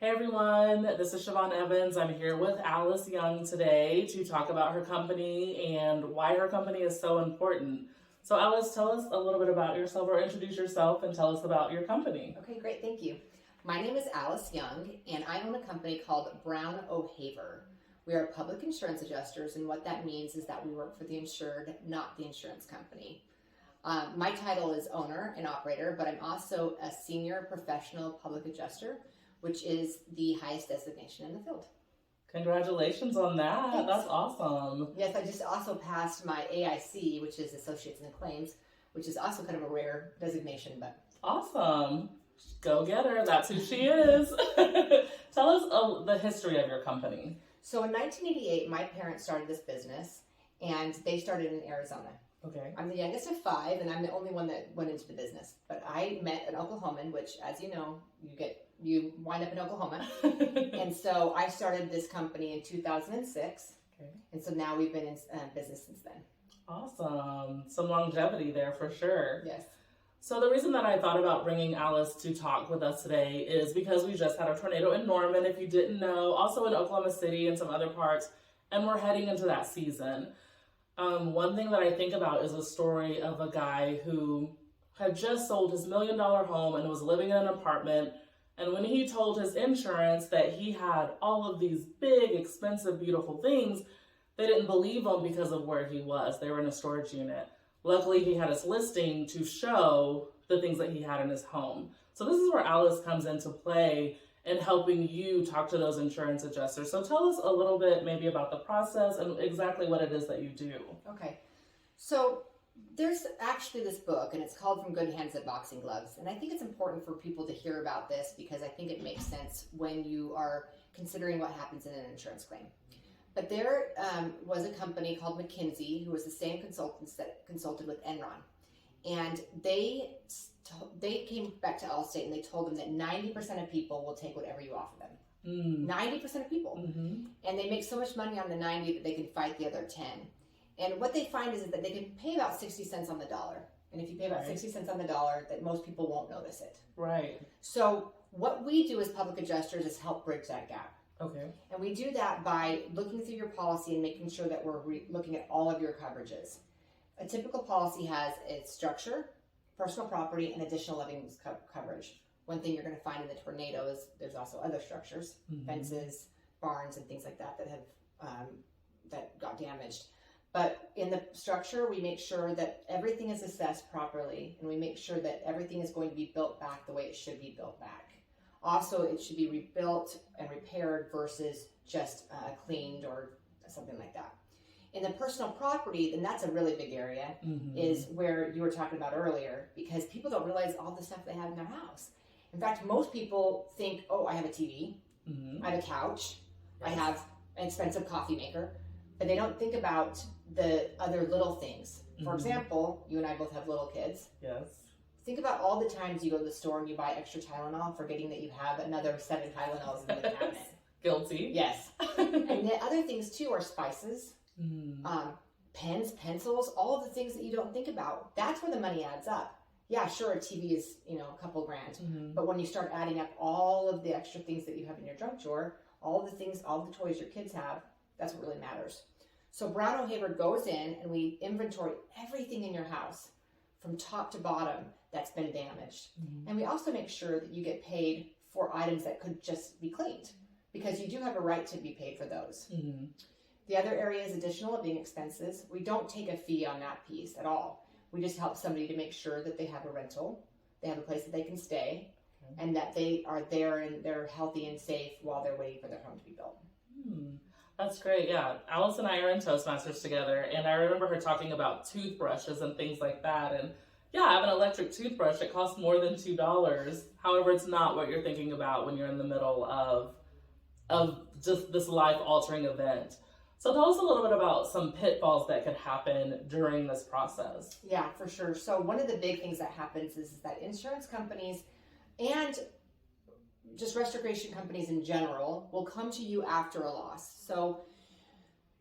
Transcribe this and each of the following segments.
Hey everyone, this is Shavonne Evans. I'm here with Alice Young today to talk about her company and why her company is so important. So Alice, tell us a little bit about yourself, or introduce yourself and tell us about your company. Okay, great, thank you. My name is Alice Young and I own a company called Brown O'Haver. We are public insurance adjusters, and what that means is that we work for the insured, not the insurance company. My title is owner and operator, but I'm also a senior professional public adjuster, which is the highest designation in the field. Congratulations on that. Thanks. That's awesome. Yes, I just also passed my AIC, which is Associates in Claims, which is also kind of a rare designation, but... Awesome. Go get her. That's who she is. Tell us the history of your company. So in 1988, my parents started this business, and they started in Arizona. Okay. I'm the youngest of 5, and I'm the only one that went into the business. But I met an Oklahoman, which, as you know, you wind up in Oklahoma. And so I started this company in 2006. Okay. And so now we've been in business since then. Awesome. Some longevity there for sure. Yes. So the reason that I thought about bringing Alice to talk with us today is because we just had a tornado in Norman, if you didn't know, also in Oklahoma City and some other parts, and we're heading into that season. One thing that I think about is a story of a guy who had just sold his $1 million home and was living in an apartment. And when he told his insurance that he had all of these big, expensive, beautiful things, they didn't believe him because of where he was. They were in a storage unit. Luckily, he had his listing to show the things that he had in his home. So this is where Alice comes into play in helping you talk to those insurance adjusters. So tell us a little bit maybe about the process and exactly what it is that you do. Okay. So there's actually this book, and it's called From Good Hands at Boxing Gloves. And I think it's important for people to hear about this because I think it makes sense when you are considering what happens in an insurance claim. But there was a company called McKinsey, who was the same consultants that consulted with Enron. And they came back to Allstate and they told them that 90% of people will take whatever you offer them. 90% of people. Mm-hmm. And they make so much money on the 90 that they can fight the other 10. And what they find is that they can pay about 60 cents on the dollar. And if you pay about 60 cents on the dollar, that most people won't notice it. Right. So what we do as public adjusters is help bridge that gap. Okay. And we do that by looking through your policy and making sure that we're looking at all of your coverages. A typical policy has its structure, personal property, and additional living coverage. One thing you're going to find in the tornado is there's also other structures, fences, barns, and things like that that have that got damaged. But in the structure, we make sure that everything is assessed properly, and we make sure that everything is going to be built back the way it should be built back. Also, it should be rebuilt and repaired versus just cleaned or something like that. In the personal property, then that's a really big area, is where you were talking about earlier, because people don't realize all the stuff they have in their house. In fact, most people think, oh, I have a TV, I have a couch, I have an expensive coffee maker, but they don't think about the other little things. For example, you and I both have little kids. Yes. Think about all the times you go to the store and you buy extra Tylenol, forgetting that you have another 7 Tylenols in the cabinet. Guilty. Yes. And the other things too are spices, pens, pencils, all of the things that you don't think about. That's where the money adds up. Yeah, sure, a TV is, a couple grand. But when you start adding up all of the extra things that you have in your junk drawer, all the things, all the toys your kids have, that's what really matters. So Brown O'Haver goes in and we inventory everything in your house from top to bottom that's been damaged. And we also make sure that you get paid for items that could just be cleaned, because you do have a right to be paid for those. The other area is additional living expenses. We don't take a fee on that piece at all. We just help somebody to make sure that they have a rental, they have a place that they can stay, and that they are there and they're healthy and safe while they're waiting for their home to be built. That's great. Yeah. Alice and I are in Toastmasters together, and I remember her talking about toothbrushes and things like that. And yeah, I have an electric toothbrush. It costs more than $2. However, it's not what you're thinking about when you're in the middle of just this life-altering event. So tell us a little bit about some pitfalls that could happen during this process. Yeah, for sure. So one of the big things that happens is that insurance companies and just restoration companies in general will come to you after a loss. So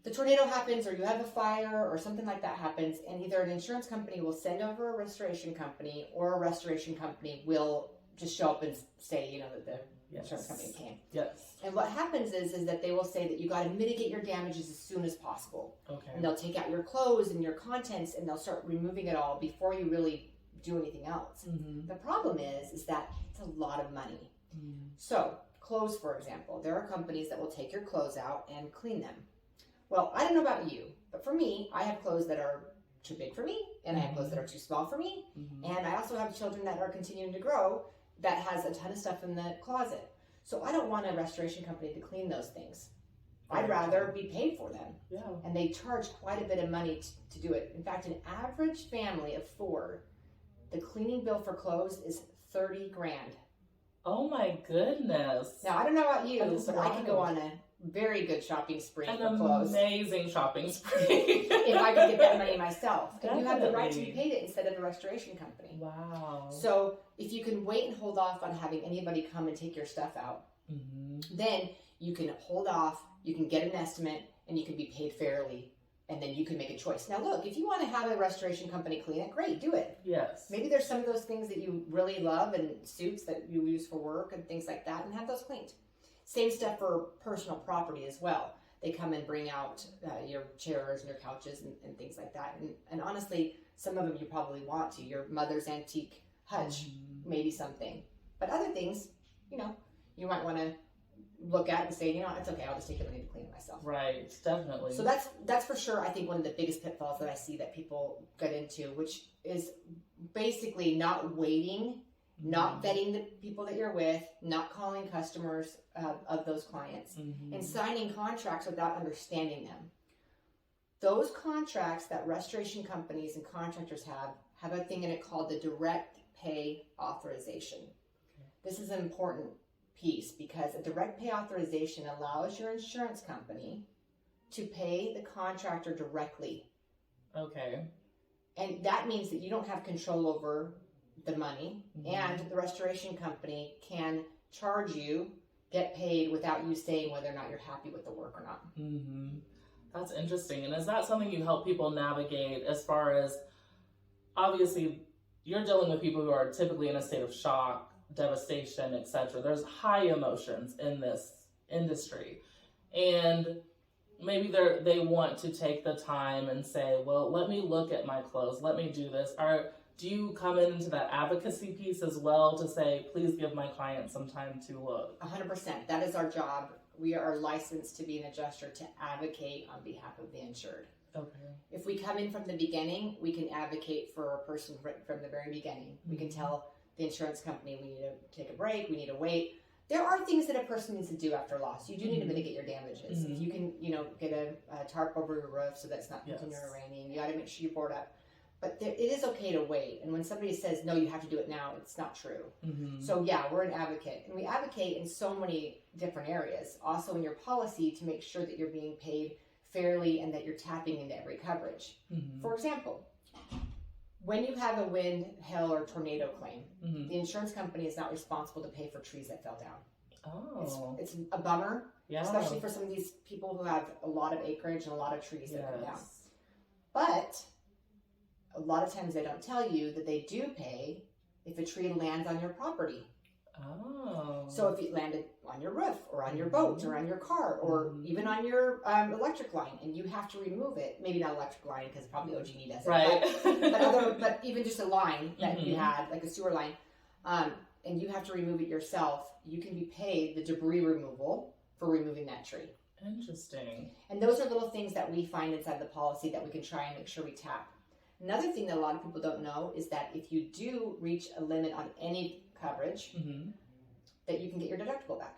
the tornado happens, or you have a fire, or something like that happens, and either an insurance company will send over a restoration company, or a restoration company will just show up and say, that the Yes. insurance company came. Yes. And what happens is that they will say that you got to mitigate your damages as soon as possible. Okay. And they'll take out your clothes and your contents and they'll start removing it all before you really do anything else. Mm-hmm. The problem is that it's a lot of money. Mm-hmm. So clothes, for example, there are companies that will take your clothes out and clean them. Well, I don't know about you, but for me, I have clothes that are too big for me, and I have clothes that are too small for me, and I also have children that are continuing to grow that has a ton of stuff in the closet. So I don't want a restoration company to clean those things. I'd rather be paid for them. Yeah. And they charge quite a bit of money to do it. In fact, an average family of 4, the cleaning bill for clothes is $30,000. Oh my goodness. Now, I don't know about you, That is but I could go wild. on a very good shopping spree An for clothes. amazing shopping spree. If I could get that money myself. And you have the right to be Definitely. paid it instead of the restoration company. Wow. So if you can wait and hold off on having anybody come and take your stuff out, then you can hold off, you can get an estimate, and you can be paid fairly, and then you can make a choice. Now look, if you want to have a restoration company clean it, great, do it. Yes. Maybe there's some of those things that you really love and suits that you use for work and things like that, and have those cleaned. Same stuff for personal property as well. They come and bring out your chairs and your couches and things like that. And honestly, some of them you probably want to. Your mother's antique hutch, maybe something. But other things, you might want to look at and say, it's okay, I'll just take the money to clean it myself. Right, definitely. So that's for sure, I think, one of the biggest pitfalls that I see that people get into, which is basically not waiting, not vetting the people that you're with, not calling customers of those clients, and signing contracts without understanding them. Those contracts that restoration companies and contractors have a thing in it called the direct pay authorization. This is an important piece because a direct pay authorization allows your insurance company to pay the contractor directly. Okay. And that means that you don't have control over the money, and the restoration company can charge you, get paid without you saying whether or not you're happy with the work or not. That's interesting. And is that something you help people navigate as far as, obviously, you're dealing with people who are typically in a state of shock, devastation, etc. There's high emotions in this industry. And maybe they want to take the time and say, well, let me look at my clothes. Let me do this. Do you come into that advocacy piece as well to say, please give my client some time to look? 100%. That is our job. We are licensed to be an adjuster to advocate on behalf of the insured. Okay. If we come in from the beginning, we can advocate for a person from the very beginning. We can tell the insurance company we need to take a break, we need to wait. There are things that a person needs to do after loss. You do need to mitigate your damages. If you can, get a tarp over your roof so that's not continuing raining. You got to make sure you board up. But it is okay to wait. And when somebody says, no, you have to do it now, it's not true. So yeah, we're an advocate. And we advocate in so many different areas. Also in your policy to make sure that you're being paid fairly and that you're tapping into every coverage. For example, when you have a wind, hail, or tornado claim, the insurance company is not responsible to pay for trees that fell down. Oh. It's a bummer, Yeah. especially for some of these people who have a lot of acreage and a lot of trees that come down. But a lot of times they don't tell you that they do pay if a tree lands on your property. Oh. So if it landed on your roof or on your boat or on your car or even on your electric line and you have to remove it, maybe not electric line because probably OG&E does it, Right. but even just a line that you had, like a sewer line, and you have to remove it yourself, you can be paid the debris removal for removing that tree. Interesting. And those are little things that we find inside the policy that we can try and make sure we tap. Another thing that a lot of people don't know is that if you do reach a limit on any coverage, that you can get your deductible back.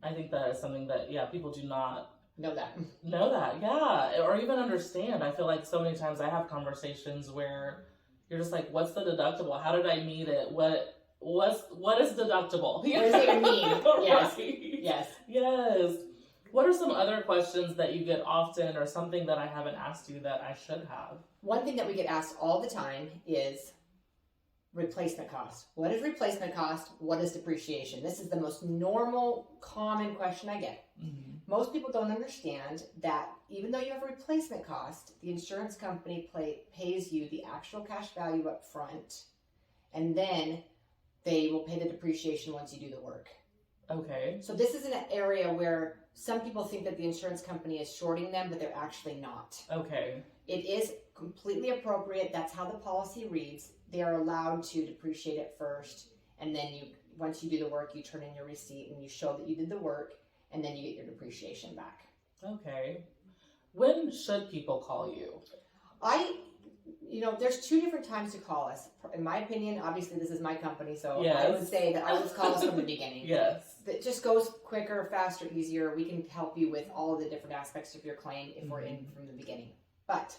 I think that is something that, people do not Know that. Or even understand. I feel like so many times I have conversations where you're just like, what's the deductible? How did I meet it? What is deductible? What does it even mean? Yes. Right. Yes. What are some other questions that you get often or something that I haven't asked you that I should have? One thing that we get asked all the time is replacement cost. What is replacement cost? What is depreciation? This is the most normal, common question I get. Most people don't understand that even though you have a replacement cost, the insurance company pays you the actual cash value up front, and then they will pay the depreciation once you do the work. Okay. So this is an area where some people think that the insurance company is shorting them, but they're actually not. Okay. It is completely appropriate. That's how the policy reads. They are allowed to depreciate it first, and then once you do the work, you turn in your receipt and you show that you did the work, and then you get your depreciation back. Okay. When should people call you? There's two different times to call us. In my opinion, obviously this is my company, so Yes. I would say that I would call us from the beginning. Yes. It just goes quicker, faster, easier. We can help you with all of the different aspects of your claim if we're in from the beginning. But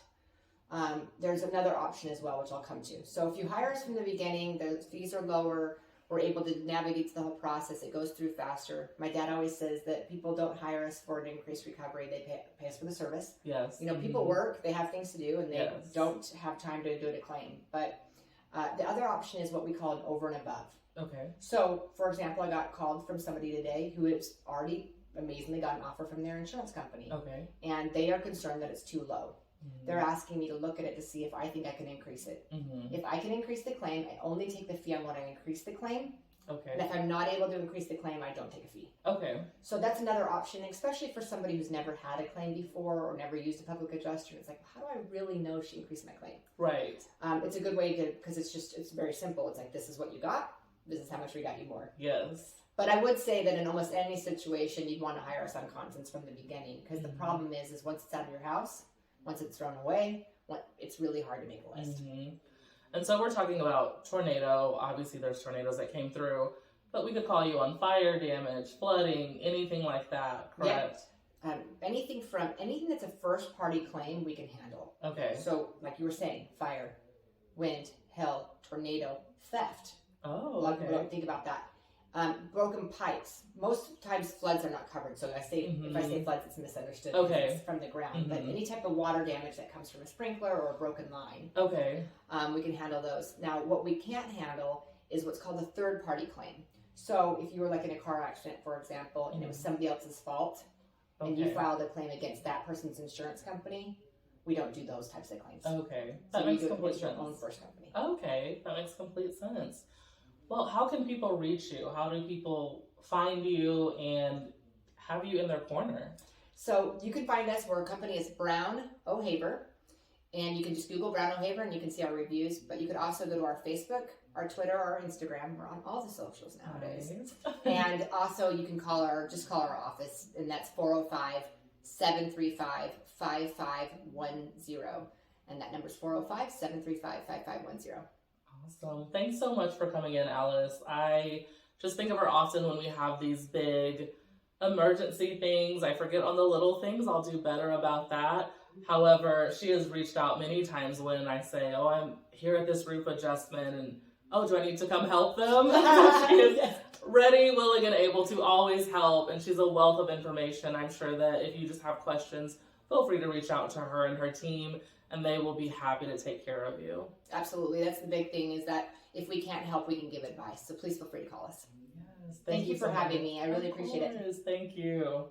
there's another option as well, which I'll come to. So if you hire us from the beginning, the fees are lower. We're able to navigate the whole process. It goes through faster. My dad always says that people don't hire us for an increased recovery. They pay us for the service. Yes. People work. They have things to do, and they Yes. don't have time to do a claim. But the other option is what we call an over and above. Okay. So, for example, I got called from somebody today who has already amazingly got an offer from their insurance company. Okay. And they are concerned that it's too low. They're asking me to look at it to see if I think I can increase it. If I can increase the claim, I only take the fee on what I increase the claim. Okay. And if I'm not able to increase the claim, I don't take a fee. Okay. So that's another option, especially for somebody who's never had a claim before or never used a public adjuster. It's like, how do I really know she increased my claim? Right. It's a good way to, because it's very simple. It's like, this is what you got. This is how much we got you more. Yes. But I would say that in almost any situation, you'd want to hire us on conscience from the beginning, because the problem is once it's out of your house, once it's thrown away, it's really hard to make a list. And so we're talking about tornado. Obviously, there's tornadoes that came through, but we could call you on fire damage, flooding, anything like that, correct? Yeah. Anything that's a first-party claim, we can handle. Okay. So, like you were saying, fire, wind, hail, tornado, theft. Oh, A lot of people don't think about that. Broken pipes. Most times floods are not covered. So if I say floods, it's misunderstood. Okay. It's from the ground. But any type of water damage that comes from a sprinkler or a broken line, Okay. we can handle those. Now, what we can't handle is what's called a third-party claim. So if you were like in a car accident, for example, and it was somebody else's fault, and you filed a claim against that person's insurance company, we don't do those types of claims. Okay. So That you makes do it complete with your sense. own first company. Okay. That makes complete sense. Well, how can people reach you? How do people find you and have you in their corner? So you can find us. Our company is Brown O'Haver, and you can just Google Brown O'Haver and you can see our reviews. But you could also go to our Facebook, our Twitter, our Instagram. We're on all the socials nowadays. Nice. And also you can call our office, and that's 405-735-5510. And that number is 405-735-5510. Awesome. Thanks so much for coming in, Alice. I just think of her often when we have these big emergency things. I forget on the little things. I'll do better about that. However, she has reached out many times when I say, oh, I'm here at this roof adjustment, and oh, do I need to come help them? She is ready, willing, and able to always help, and she's a wealth of information. I'm sure that if you just have questions, feel free to reach out to her and her team, and they will be happy to take care of you. Absolutely. That's the big thing, is that if we can't help, we can give advice. So please feel free to call us. Yes. Thank you for so having much. me. I really appreciate it. Thank you.